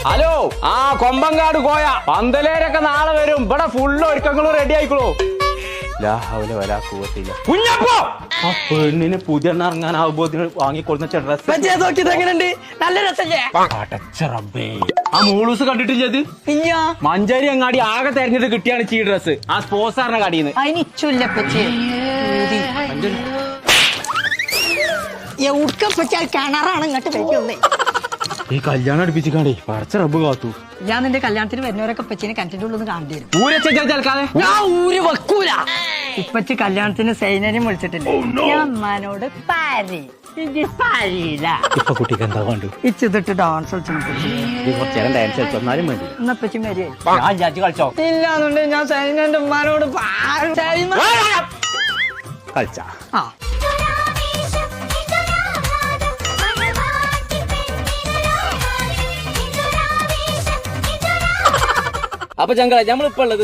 Hello, ആ കൊമ്പങ്കാട് കോയ പന്തലേരൊക്കെ നാളെ വരും. ഇവിടെ ഫുള്ള് ഒരുക്കങ്ങളും റെഡി ആയിക്കോളൂ. കുഞ്ഞപ്പോ ആ പെണ്ണിന് പുതിയ ഇറങ്ങാനാവുമ്പോ വാങ്ങിക്കൊടുന്ന ഡ്രസ് നല്ല രസല്ലേ? ആ മൂളൂസ് കണ്ടിട്ടില്ലത്? മഞ്ചേരി അങ്ങാടി ആകെ തെരഞ്ഞെടുത്ത് കിട്ടിയാണ് ഈ ഡ്രസ്. ആ സ്പോർട്സാറിന്റെ കടയിന്ന്. കിണറാണ് ഇങ്ങോട്ട് വെക്കുന്നേ. ഈ കല്യാണം അടുപ്പിച്ചിക്കാണ്ടേ പറിച്ച റബ്ബ് കാത്തു. ഞാൻ നിന്റെ കല്യാണത്തിന് വരുന്നവരൊക്കെ പച്ചിനെ കിണറ്റിന്റെ ഉള്ളിൽ കാണേണ്ടി വരും. ഊരക്കാതെ ഞാൻ ഊര് വെക്കൂല. ഇപ്പച്ചി കല്യാണത്തിന് സൈനനെയും വിളിച്ചിട്ടില്ല. ഞാൻ അമ്മാനോട് ഇപ്പൊ കുട്ടിക്ക് എന്താ വേണ്ടു? ഇച്ചിട്ട് ഡാൻസ് കുറച്ചേരം ഡാൻസ് കളിച്ചോന്നാലും വേണ്ടി. എന്നപ്പച്ചി മരിയായി ഞാൻ ചാച്ചി കളിച്ചോ? ഇല്ലാന്നുണ്ടെങ്കിൽ ഞാൻ സൈനന്റെ ഉമ്മാനോട് കളിച്ച അപ്പൊ ചങ്കള നമ്മളിപ്പോ ഉള്ളത്